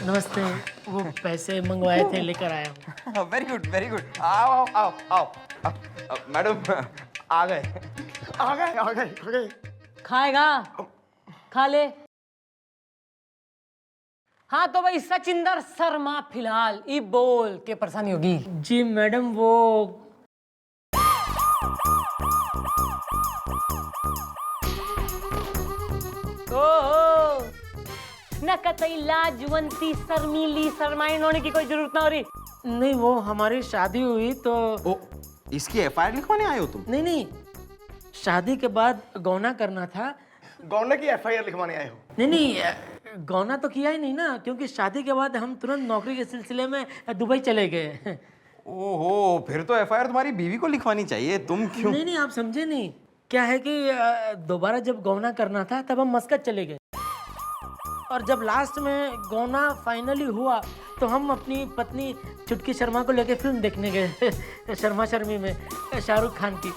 नमस्ते। वो पैसे मंगवाए थे, लेकर आया हूँ। Very good very good. आओ आओ आओ आओ, मैडम आ गए आ गए आ गए आ गए। खाएगा? खा ले। हाँ तो भाई सचिंदर शर्मा फिलहाल ई बोल के परेशानी होगी। जी मैडम, वो ओहो, न कतई लाजवंती शर्मीली शर्माइन होने की कोई जरूरत ना हो रही। नहीं, वो हमारी शादी हुई तो ओ, इसकी एफआईआर लिखवाने आए हो तुम? नहीं नहीं, शादी के बाद गौना करना था। गौंडे की एफआईआर लिखवाने आए हो? नहीं नहीं, गौना तो किया ही नहीं ना, क्योंकि शादी के बाद हम तुरंत नौकरी के सिलसिले में दुबई चले गए। ओहो, फिर तो एफआईआर तुम्हारी बीवी को लिखवानी चाहिए, तुम क्यों? नहीं नहीं, आप समझे नहीं। क्या है कि दोबारा जब गौना करना था तब हम मस्कत चले गए, और जब लास्ट में गौना फाइनली हुआ तो हम अपनी पत्नी चुटकी शर्मा को लेकर फिल्म देखने गए। शर्मा शर्मी में शाहरुख खान की।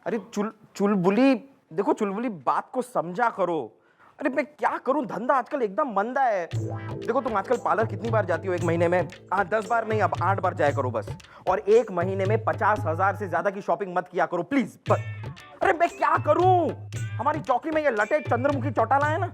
अरे चुलबुली, देखो चुलबुली, बात को समझा करो। अरे मैं क्या करूं, धंधा आजकल एकदम मंदा है। देखो तुम आजकल पार्लर कितनी बार जाती हो एक महीने में? 10 बार नहीं, अब 8 बार जाया करो बस। और एक महीने में 50,000 से ज्यादा की शॉपिंग मत किया करो प्लीज। अरे मैं क्या करूं, हमारी चौकी में ये लटे चंद्रमुखी चौटाला है ना,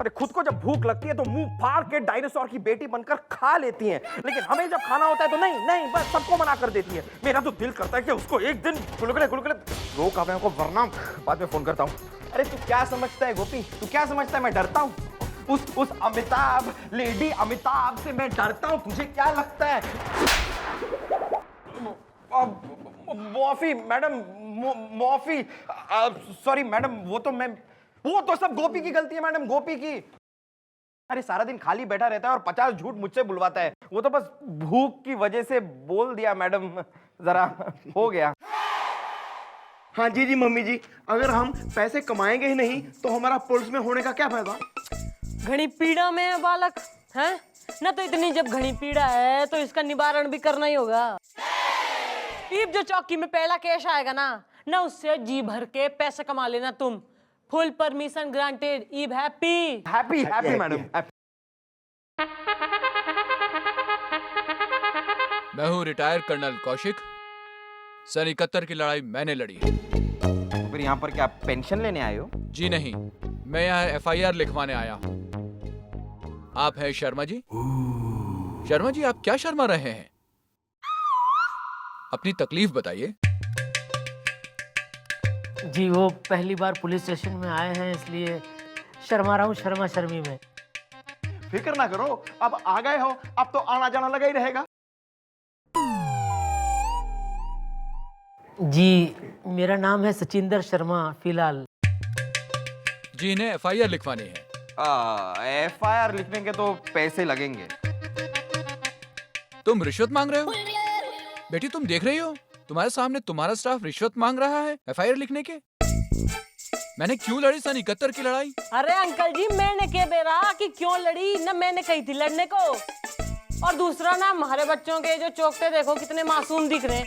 अरे खुद को जब भूख लगती है तो मुंह फाड़ के डायनासोर की बेटी बनकर खा लेती हैं, लेकिन हमें जब खाना होता है तो नहीं नहीं, बस सबको मना कर देती है। मेरा तो दिल करता है कि उसको एक दिन गुलगुले गुलगुले रोक आवे को, वरना बाद में फोन करता हूँ। अरे तू क्या समझता है गोपी, तू क्या समझता है मैं डरता हूँ? उस अमिताभ, लेडी अमिताभ से मैं डरता हूँ, तुझे क्या लगता है? माफी मैडम, माफी, सॉरी मैडम, वो तो सब गोपी की गलती है मैडम, गोपी की। अरे सारा दिन खाली बैठा रहता है और 50 झूठ मुझसे बुलवाता है, वो तो बस भूख की वजह से बोल दिया मैडम, जरा हो गया। हाँ जी जी मम्मी जी, अगर हम पैसे कमाएंगे ही नहीं तो हमारा पुलिस में होने का क्या फायदा? घनी पीड़ा में है बालक, है ना? तो इतनी जब घनी पीड़ा है तो इसका निवारण भी करना ही होगा। ईब जो चौकी में पहला कैश आएगा ना उससे जी भर के पैसे कमा लेना तुम। Full permission granted. ईब हैप्पी हैप्पी हैप्पी मैडम। मैं हूँ रिटायर्ड कर्नल कौशिक। सन 71 की लड़ाई मैंने लड़ी है। फिर यहाँ पर क्या पेंशन लेने आए हो? जी नहीं, मैं यहाँ एफआईआर लिखवाने आया हूँ। आप हैं शर्मा जी? शर्मा जी, आप क्या शर्मा रहे हैं? अपनी तकलीफ बताइए। जी वो पहली बार पुलिस स्टेशन में आए हैं, इसलिए शर्मा रहा हूँ शर्मा शर्मी में। फिक्र ना करो, अब आ गए हो, अब तो आना जाना लगा ही रहेगा। जी मेरा नाम है सचिंदर शर्मा फिलहाल। जी इन्हें एफआईआर लिखवानी है। एफआईआर लिखने के तो पैसे लगेंगे। तुम रिश्वत मांग रहे हो? बेटी तुम देख रही हो, तुम्हारे सामने तुम्हारा स्टाफ रिश्वत मांग रहा है एफआईआर लिखने के। मैंने क्यों लड़ी सन 71 की लड़ाई? अरे अंकल जी, मैंने क्या बेरा कि क्यों लड़ी ना, मैंने कही थी लड़ने को। और दूसरा ना, हमारे बच्चों के जो चौकटे देखो कितने मासूम दिख रहे हैं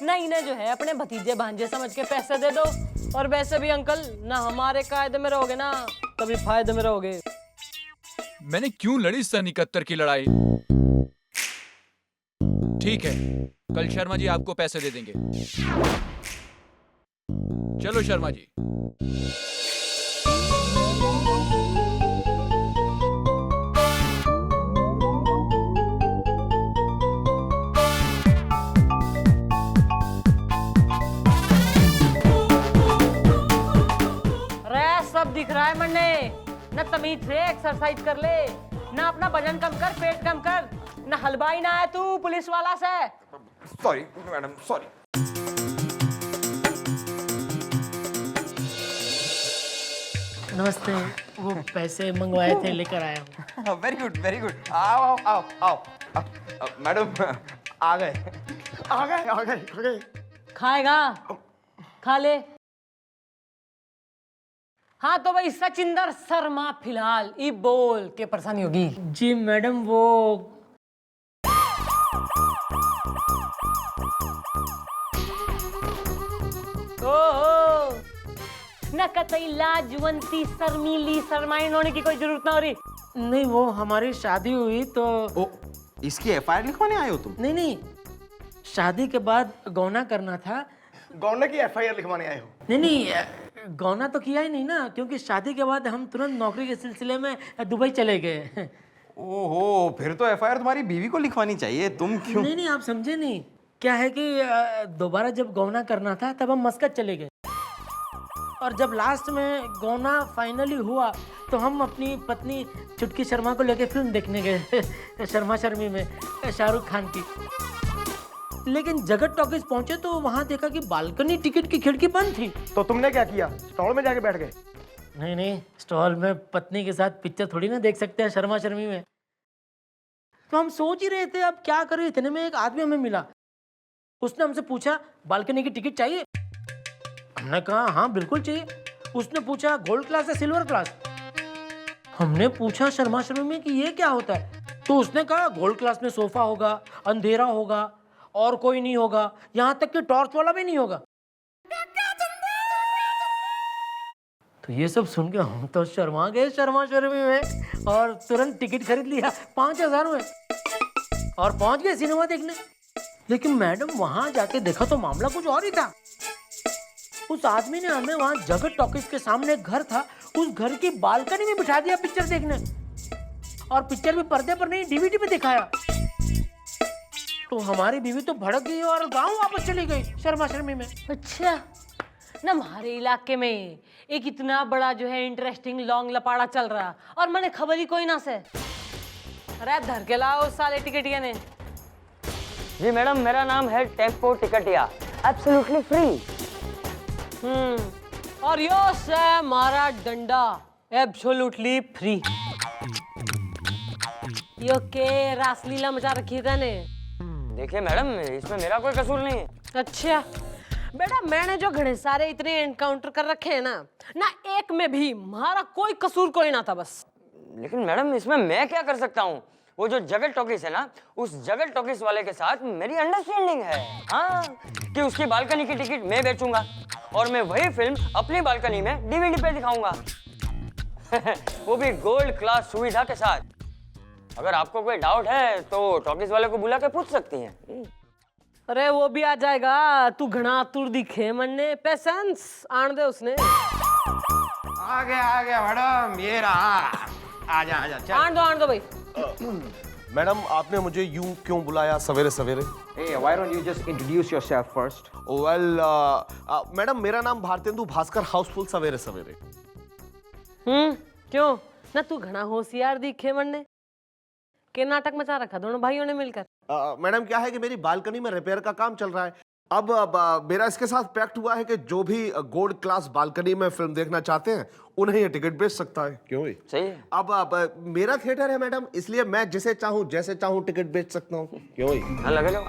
ना, इन्हें जो है अपने भतीजे भांजे समझ के पैसे दे दो। और वैसे भी अंकल ना, हमारे कायदे में रहोगे ना तभी फायदे में रहोगे। मैंने क्यों लड़ी सन 71 की लड़ाई? ठीक है, कल शर्मा जी आपको पैसे दे देंगे। चलो शर्मा जी। अरे सब दिख रहा है मन्ने, ना तमीज से एक्सरसाइज कर ले, ना अपना वजन कम कर, पेट कम कर, ना हलवाई ना है तू पुलिस वाला से। Sorry madam, sorry. नमस्ते। वो पैसे मंगवाए थे, लेकर आया हूँ। Very good very good. आओ आओ आओ आओ, मैडम आ गए आ गए आ गए आ गए। खाएगा? खा ले। हाँ तो भाई सचिंदर शर्मा फिलहाल ई बोल के परेशानी होगी। जी मैडम, वो ओहो, ना कतई लाजवंती शर्मीली शर्माइन होने की कोई जरूरत ना हो रही। नहीं, वो हमारी शादी हुई तो ओ, इसकी एफआईआर लिखवाने आए हो तुम? नहीं, शादी के बाद गौना करना था। गौना की एफआईआर लिखवाने आए हो? नहीं, गौना तो किया ही नहीं ना, क्योंकि शादी के बाद हम तुरंत नौकरी के सिलसिले में दुबई चले गए। ओहो, फिर तो एफआईआर तुम्हारी बीवी को लिखवानी चाहिए, तुम क्यों? नहीं, आप समझे नहीं। क्या है कि दोबारा जब गौना करना था तब हम मस्कत चले गए, और जब लास्ट में गौना फाइनली हुआ तो हम अपनी पत्नी चुटकी शर्मा को लेकर फिल्म देखने गए शर्मा शर्मी में, शाहरुख खान की। लेकिन जगत टॉकीज पहुंचे तो वहां देखा कि बालकनी टिकट की खिड़की बंद थी। तो तुमने क्या किया? स्टॉल में जाके बैठ गए? नहीं, स्टॉल में पत्नी के साथ पिक्चर थोड़ी ना देख सकते हैं शर्मा शर्मी में। तो हम सोच ही रहे थे अब क्या करें, इतने में एक आदमी हमें मिला। उसने हमसे पूछा बालकनी की टिकट चाहिए? हमने कहा हाँ बिल्कुल चाहिए। उसने पूछा गोल्ड क्लास या सिल्वर क्लास? हमने पूछा शर्मा शर्मी में कि ये क्या होता है? तो उसने कहा गोल्ड क्लास में सोफा होगा, अंधेरा होगा और कोई नहीं होगा, यहाँ तक कि टॉर्च वाला भी नहीं होगा। तो ये सब सुन के हम तो शर्मा गए शर्मा शर्मी में, और तुरंत टिकट खरीद लिया 5,000 में और पहुंच गए सिनेमा देखने। लेकिन मैडम वहां जाके देखा तो मामला कुछ और ही था। उस आदमी ने हमें वहां जगत टॉकीज के सामने एक घर था, उस घर की बालकनी में बिठा दिया पिक्चर देखने, और पिक्चर भी पर्दे पर नहीं डीवीडी पे दिखाया। तो हमारी बीवी तो भड़क गई और गांव वापस चली गई शर्मा शर्मी में। अच्छा, ना हमारे इलाके में एक इतना बड़ा जो है इंटरेस्टिंग लॉन्ग लपाड़ा चल रहा और मैंने खबर ही कोई ना से। अरे धर के लाओ साले टिकटिया ने। जी मैडम, मेरा नाम है टेम्पो टिकटिया, एब्सोल्युटली फ्री। और यो से हमारा डंडा, एब्सोल्युटली फ्री। यो के रासलीला मचा रखी है तने। देखिए मैडम, इसमें मेरा कोई कसूर नहीं है। अच्छा बेटा, मैंने जो घने सारे इतने एनकाउंटर कर रखे हैं ना एक में भी हमारा कोई कसूर कोई ना था बस। लेकिन मैडम, इसमें मैं क्या कर सकता हूँ? वो जो जगत टॉकीज है ना, उस जगत टॉकीज वाले के साथ मेरी अंडरस्टैंडिंग है, हाँ, कि उसकी बालकनी की टिकट मैं बेचूंगा और मैं वही फिल्म अपनी बालकनी में डीवीडी पे दिखाऊंगा वो भी गोल्ड क्लास सुविधा के साथ। अगर आपको कोई डाउट है तो टॉकीज वाले को बुला के पूछ सकती हैं। अरे वो भी आ जाएगा, तू घना तुर दिखे मनने, पेशेंस आन दे उसने। आ गया मैडम, ये रहा। आजा चल। आन दो भाई। मैडम, आपने मुझे यूं क्यों बुलाया सवेरे सवेरे? Hey, why don't you just introduce yourself first? Well, madam, मेरा नाम भारतेंदु भास्कर हाउसफुल सवेरे सवेरे। क्यों ना तू घना होशियार दिखे मनने के नाटक मचा रखा दोनों भाइयों ने मिलकर। मैडम, क्या है कि मेरी बालकनी में रिपेयर का काम चल रहा है। अब मेरा इसके साथ पैक्ट हुआ है कि जो भी गोल्ड क्लास बालकनी में फिल्म देखना चाहते हैं उन्हें ये टिकट बेच सकता है। क्यों भाई? सही है। अब मेरा थिएटर है मैडम, इसलिए मैं जिसे चाहूँ जैसे चाहूँ टिकट बेच सकता हूँ। क्यों भाई? हाँ, लगे लो।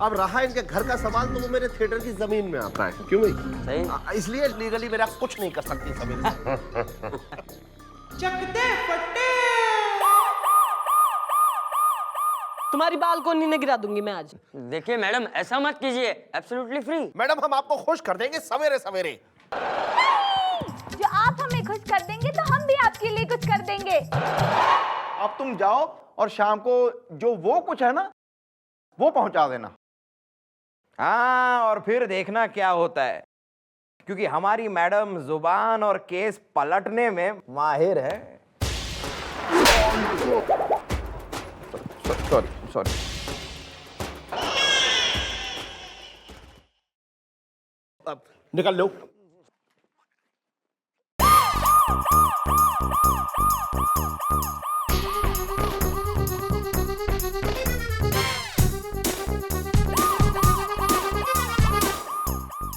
अब रहा इनके घर का सवाल, तो वो मेरे थिएटर की जमीन में आता है। क्यों भाई? सही। इसलिए लीगली मेरा कुछ नहीं कर सकती सवेरे। तुम्हारी बालकोनी ने गिरा दूंगी मैं आज। देखिए मैडम, ऐसा मत कीजिए, एब्सोल्युटली फ्री। मैडम, हम आपको खुश कर देंगे सवेरे सवेरे। जो आप हमें खुश कर देंगे तो हम भी आपके लिए कुछ कर देंगे। अब तुम जाओ और शाम को जो वो कुछ है ना वो पहुंचा देना। हाँ, और फिर देखना क्या होता है, क्योंकि हमारी मैडम जुबान और केस पलटने में माहिर है। सॉरी। अब निकल लो।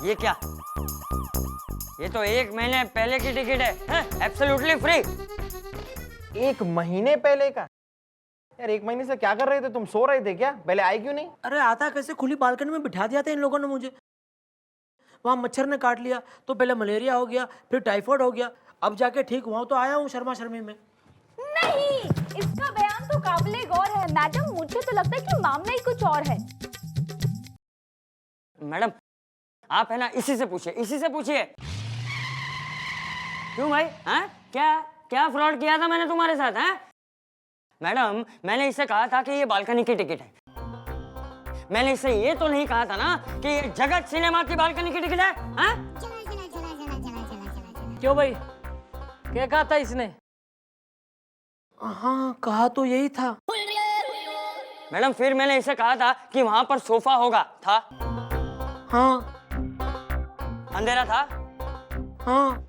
ये क्या? ये तो 1 महीने पहले की टिकट है, एब्सोल्युटली फ्री। 1 महीने पहले का? यार 1 महीने से क्या कर रहे थे तुम? सो रहे थे क्या? पहले आए क्यों नहीं? अरे आता कैसे, खुली बालकनी में बिठा दिया था इन लोगों ने मुझे। वहां मच्छर ने काट लिया तो पहले मलेरिया हो गया, फिर टाइफाइड हो गया, अब जाके ठीक हुआ तो आया हूँ शर्मा शर्मी में। नहीं, इसका बयान तो काबिले गौर है मैडम। मुझे तो लगता है कि मामला ही कुछ और है। मैडम, आप है ना इसी से पूछिए। क्यों भाई? हाँ, क्या क्या फ्रॉड किया था मैंने तुम्हारे साथ? हाँ मैडम, मैंने इससे कहा था कि ये बालकनी की टिकट है। मैंने इससे ये तो नहीं कहा था ना कि ये जगत सिनेमा की बालकनी की टिकट है। हाँ? क्यों भाई, क्या कहा था इसने? हाँ कहा तो यही था। मैडम फिर मैंने इसे कहा था कि वहां पर सोफा होगा, था? हाँ अंधेरा था? हाँ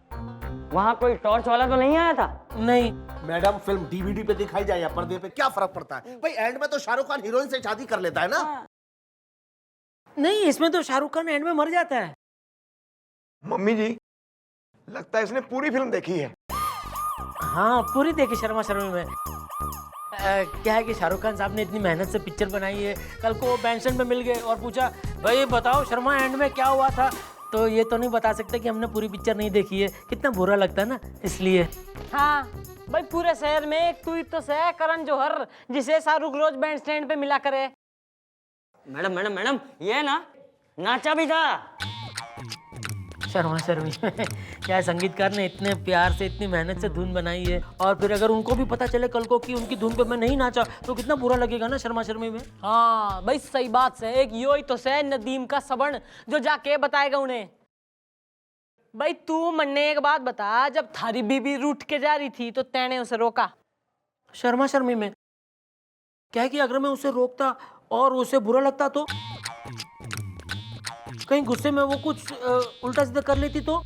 वहां कोई टॉर्च वाला तो नहीं आया था? नहीं। मैडम फिल्म डीवीडी पे दिखाई जाए या पर्दे पे, क्या फर्क पड़ता है भाई? एंड में तो शाहरुख खान हीरोइन से शादी कर लेता है ना। नहीं, इसमें तो शाहरुख खान एंड में मर जाता है। मम्मी जी, लगता है इसने पूरी फिल्म देखी है। हाँ पूरी देखी शर्मा शर्मी में। क्या है कि शाहरुख खान साहब ने इतनी मेहनत से पिक्चर बनाई है, कल को वो पेंशन पे मिल गए और पूछा भाई बताओ शर्मा एंड में क्या हुआ था, तो ये तो नहीं बता सकते कि हमने पूरी पिक्चर नहीं देखी है। कितना बुरा लगता है ना, इसलिए। हाँ भाई, पूरे शहर में एक तू तो है करण जौहर, जिसे शाहरुख रोज बैंड स्टैंड पे मिला करे। मैडम मैडम मैडम, ये ना नाचा भी था। शर्मा शर्मी क्या है, संगीतकार ने इतने प्यार से इतनी मेहनत से धुन बनाई है, और फिर अगर उनको भी पता चले कल को कि उनकी धुन पे मैं नहीं नाचा तो कितना बुरा लगेगा ना शर्मा शर्मी में। हाँ भाई सही बात से, एक यो ही तो है नदीम का सबण जो जाके बताएगा उन्हें। भाई तू मन्ने एक बात बता, जब थारी बीबी रूठ के जा रही थी तो तैने उसे रोका? शर्मा शर्मी में क्या है कि अगर मैं उसे रोकता और उसे बुरा लगता तो कहीं गुस्से में वो कुछ उल्टा सीधा कर लेती तो।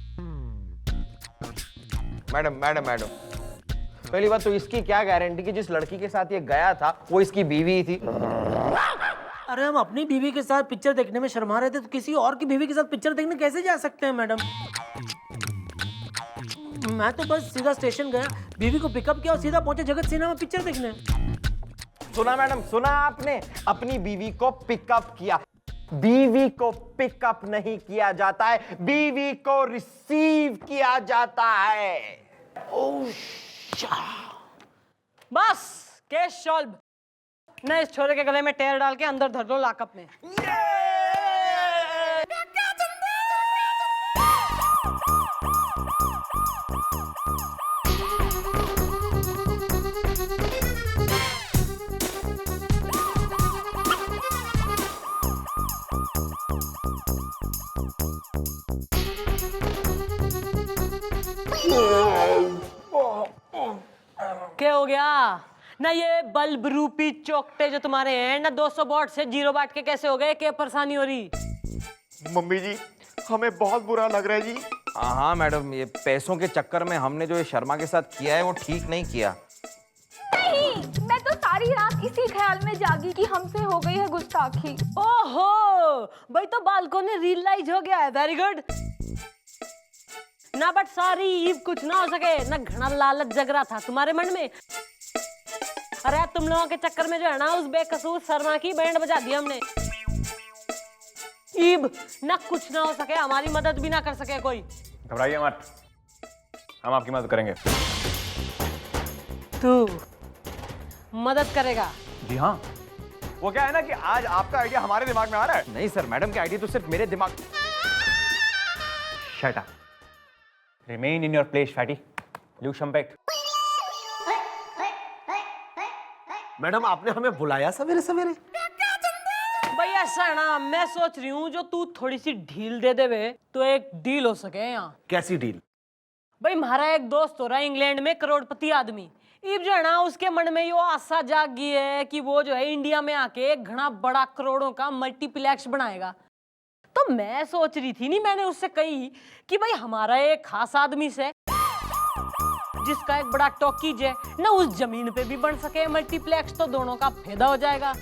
मैडम मैडम मैडम, पहली बात तो इसकी क्या गारंटी कि जिस लड़की के साथ ये गया था वो इसकी बीवी थी। अरे हम अपनी बीवी के साथ पिक्चर देखने में शर्मा रहे थे, तो किसी और की बीवी के साथ पिक्चर देखने कैसे जा सकते हैं मैडम? मैं तो बस सीधा स्टेशन गया, बीवी को पिकअप किया और सीधा पहुंचे जगत सिनेमा पिक्चर देखने। सुना मैडम, सुना आपने? अपनी बीवी को पिकअप किया। बीवी को पिकअप नहीं किया जाता है, बीवी को रिसीव किया जाता है। ओह बस केस सॉल्व। न इस छोरे के गले में टेर डाल के अंदर धर दो लॉकअप में। क्या हो गया ना? ये बल्ब रूपी चौकटे जो तुम्हारे हैं ना, 200 वॉट से 0 वाट के कैसे हो गए? क्या परेशानी हो रही? मम्मी जी, हमें बहुत बुरा लग रहा है जी। हाँ मैडम, ये पैसों के चक्कर में हमने जो ये शर्मा के साथ किया है वो ठीक नहीं किया। नहीं, मैं तो सारी रात इसी ख्याल में जागी कि हमसे हो गई है गुस्ताखी। ओहो भाई, तो बालकों ने रियलाइज हो गया है। वेरी गुड ना, बट सॉरी ईव कुछ ना हो सके ना, घना लालच जग रहा था तुम्हारे मन में। अरे तुम लोगों के चक्कर में जो है ना, उस बेकसूर शर्मा की बैंड बजा दी हमने। ईब ना कुछ ना हो सके, हमारी मदद भी ना कर सके कोई। घबराइए मत, हम आपकी मदद करेंगे। तू मदद करेगा? जी हाँ, वो क्या है ना कि आज आपका आइडिया हमारे दिमाग में आ रहा है। नहीं सर, मैडम के आइडिया तो सिर्फ मेरे दिमाग। Shut up, remain in your place fatty, look शम्पेक्ट। मैडम आपने हमें बुलाया सवेरे सवेरे? भाई ऐसा है ना, मैं सोच रही हूँ जो तू थोड़ी सी ढील दे देवे तो एक डील हो सके यहाँ। कैसी डील? भाई हमारा एक दोस्त हो रहा है इंग्लैंड में, करोड़पति आदमी। इब जो है ना, उसके मन में यो आशा जाग गई है कि वो जो है इंडिया में आके एक घना बड़ा करोड़ों का मल्टीप्लेक्स बनाएगा। तो मैं सोच रही थी, नहीं मैंने उससे कही कि भाई हमारा एक खास आदमी से जिसका एक बड़ा टॉकीज है ना, उस जमीन पे भी बन सके मल्टीप्लेक्स, तो दोनों का फायदा हो जाएगा।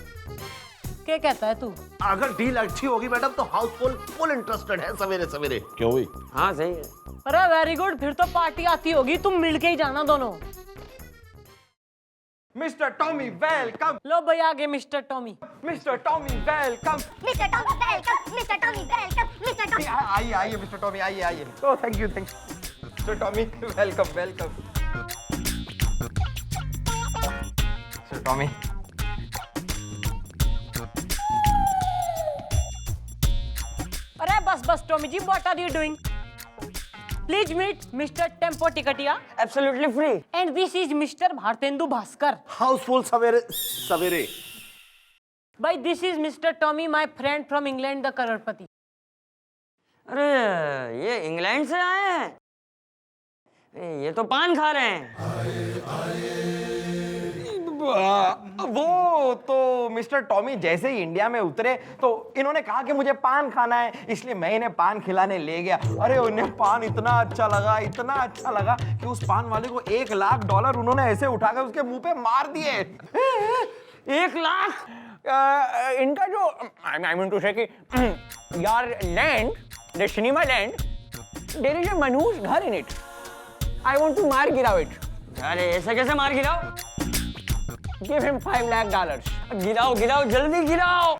क्या कहता है तू? अगर डील अच्छी होगी मैडम तो हाउसफुल फुल इंटरेस्टेड है सवेरे सवेरे। क्यों भाई? हाँ सही है। अरे वेरी गुड, फिर तो पार्टी आती होगी, तुम मिलके ही जाना दोनों। Mister Tommy welcome. लो भाई आगे mister Tommy. Mister Tommy welcome. Mister Tommy welcome, mister Tommy welcome, mister Tommy. आइए आइए मिस्टर टॉमी, आइए आइए। Oh thank you mister Tommy, welcome welcome. Mister Tommy, अरे बस बस Tommy ji, what are you doing? Please meet mister Tempo Tiktiya absolutely free. And this is mister Bharatendu Bhaskar. Houseful सवेरे सवेरे। भाई this is mister Tommy my friend from England the crorepati. अरे ये England से आए हैं, ये तो पान खा रहे हैं। वो तो मिस्टर टॉमी जैसे ही इंडिया में उतरे तो इन्होंने कहा कि मुझे पान खाना है, इसलिए मैं इन्हें पान खिलाने ले गया। अरे उन्हें पान इतना अच्छा लगा, इतना अच्छा लगा कि उस पान वाले को $1,00,000 उन्होंने ऐसे उठाकर उसके मुंह पे मार दिए। 1,00,000? इनका जो आई मीन टू से कि यार land the cinema land there is a मनहूस घर in it. I want to मार गिराओ इट। अरे ऐसे कैसे मार गिराओ? Give him $5,00,000। गिराओ गिराओ जल्दी गिराओ।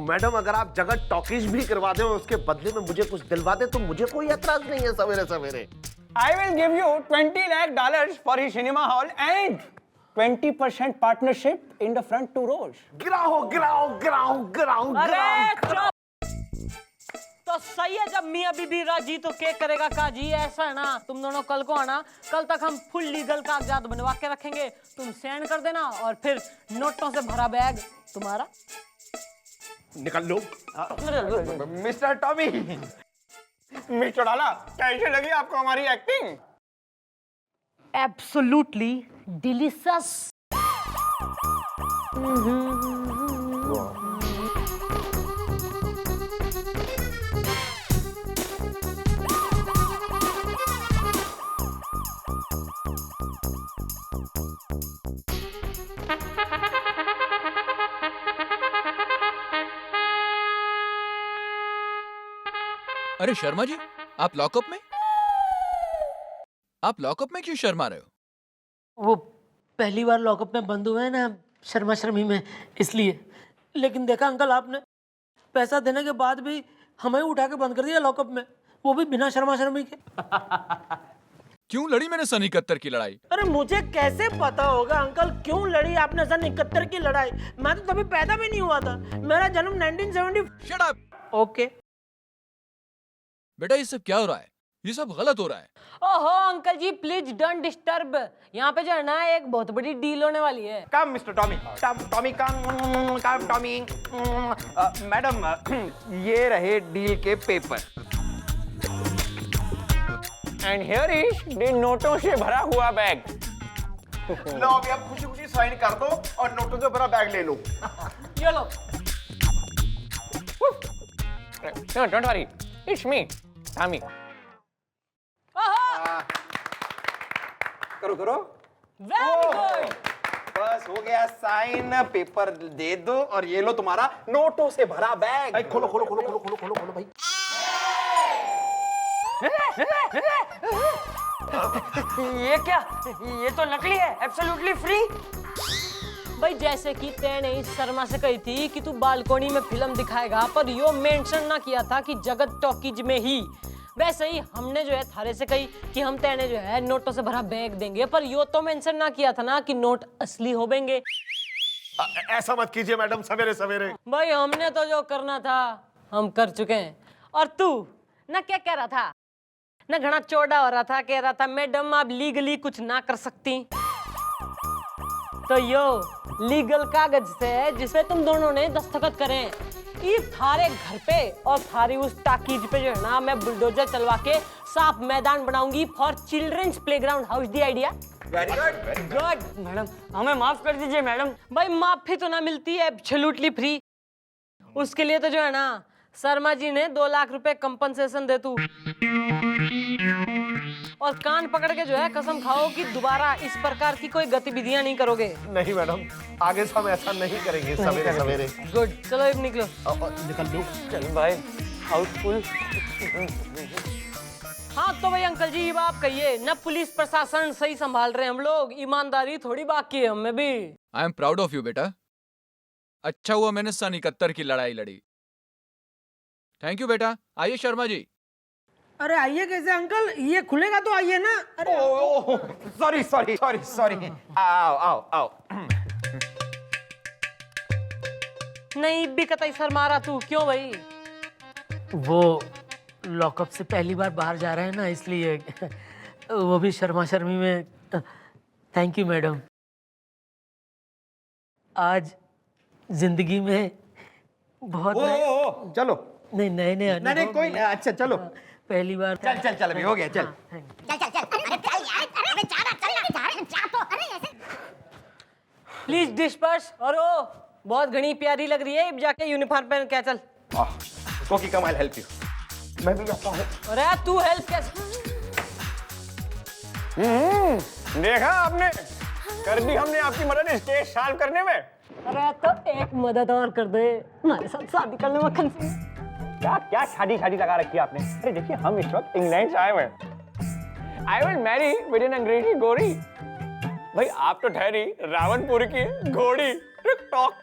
मैडम अगर आप जगह टॉकीज भी करवा दें और उसके बदले में मुझे कुछ दिलवा दे तो मुझे कोई एतराज नहीं है सवेरे सवेरे। I will give you $20,00,000 for his cinema hall and 20% partnership in the front 2 rows. गिराओ गिराओ गिराओ गिराओ अरे चुप। तो सही है, जब मियां बीबी राजी तो क्या करेगा काजी। ऐसा है ना, तुम दोनों कल को आना, कल तक हम फुल लीगल कागजात बनवा के रखेंगे, तुम साइन कर देना और फिर नोटों से भरा बैग तुम्हारा। निकल लो। मिस्टर टॉमी, मिस्टर डाला, कैसे लगी आपको हमारी एक्टिंग? Absolutely delicious. अरे शर्मा जी, आप लॉकअप में? आप लॉकअप में क्यों शर्मा रहे हो? वो पहली बार लॉकअप में बंद हुए हैं ना शर्मा शर्मी में, इसलिए। लेकिन देखा अंकल, आपने पैसा देने के बाद भी हमें उठा के बंद कर दिया लॉकअप में, वो भी बिना शर्मा शर्मी के। क्यों लड़ी मैंने सन 71 की लड़ाई? अरे मुझे कैसे पता होगा अंकल क्यों लड़ी आपने सन 71 की लड़ाई? मैं तो तभी पैदा भी नहीं हुआ था, मेरा जन्म 1970। Shut up. ओके बेटा ये सब क्या हो रहा है? ये सब गलत हो रहा है। ओहो अंकल जी प्लीज डोंट डिस्टर्ब। यहाँ पे जो है ना एक बहुत बड़ी डील होने वाली है। कम मिस्टर टॉमी, टॉमी कम टॉमी। मैडम ये रहे डील के paper. And here is the नोटों से भरा हुआ बैग। लो अभी आप खुशी खुशी साइन कर दो और नोटों से भरा बैग ले लो। ये लो। No, don't worry. It's me, Tommy. करो करो। Very good. बस हो गया साइन, पेपर दे दो और ये लो तुम्हारा नोटों से भरा बैग। भाई खोलो खोलो खोलो खोलो खोलो खोलो खोलो भाई। ये क्या? ये तो नकली है, एब्सोल्युटली फ्री। भाई जैसे कि तैने इस शर्मा से कही थी कि तू बालकोनी में फिल्म दिखाएगा, पर यो मेंशन ना किया था कि जगत टॉकीज में ही, वैसे ही हमने जो है थारे से कही कि हम तैने जो है नोटों से भरा बैग देंगे, पर यो तो मेंशन ना किया था ना कि नोट असली होंगे। ऐसा मत कीजिए मैडम सवेरे सवेरे। भाई हमने तो जो करना था हम कर चुके हैं। और तू ना क्या कह रहा था ना, घना चौड़ा हो रहा था, कह रहा था मैडम आप लीगली कुछ ना कर सकती। तो यो लीगल कागज से जिसपे तुम दोनों ने दस्तखत करें, ये थारे घर पे और थारी उस टाकीज पे जो है ना मैं बुलडोजर चलवा के साफ मैदान बनाऊंगी for childrens playground. How is the idea? Very good very good. Madam हमें माफ कर दीजिए मैडम। भाई माफी तो ना मिलती है, एब्सोल्युटली फ्री। उसके लिए तो जो है ना शर्मा जी ने 2 लाख रुपए कंपनसेशन दे तू, और कान पकड़ के जो है कसम खाओ कि दोबारा इस प्रकार की कोई गतिविधियां नहीं करोगे। नहीं मैडम, आगे से हम ऐसा नहीं करेंगे सवेरे सवेरे। गुड, चलो अब निकलो। निकल लो। चल भाई, हाउसफुल। हाँ तो भाई अंकल जी आप कहिए ना, पुलिस प्रशासन सही संभाल रहे हैं हम लोग, ईमानदारी थोड़ी बाकी है हमें भी। I am proud of you बेटा। अच्छा हुआ मैंने सन 71 की लड़ाई लड़ी। थैंक यू बेटा। आइए शर्मा जी। अरे आइए कैसे अंकल, ये खुलेगा तो आइए ना। अरे सॉरी सॉरी सॉरी सॉरी। आओ आओ आओ। नहीं भी कतई सर मारा तू, क्यों भाई? वो लॉकअप से पहली बार बाहर जा रहे हैं ना, इसलिए वो भी शर्मा शर्मी में। Thank you madam. आज जिंदगी में बहुत चलो। नए नए नहीं कोई नहीं, अच्छा चलो। पहली बार। चल चल चल, अभी हो गया, चल। Please disperse. और ओ बहुत घनी प्यारी लग रही है, अब जाके यूनिफॉर्म पहन के चल। कोकी कम, आई हेल्प यू। मैं भी आता हूँ। अरे तू हेल्प कैसे? देखा आपने, कर दी हमने आपकी मदद स्टेज साफ करने में। अरे तो एक मदद और कर दे, हमारे साथ शादी करने मक्खन से। क्या क्या शादी शादी लगा रखी है आपने? अरे देखिए, हम इस वक्त इंग्लैंड से आए हुए हैं। I will marry with an अंग्रेजी गोरी। भाई आप तो ठहरी रावणपुर की घोड़ी। Tick tock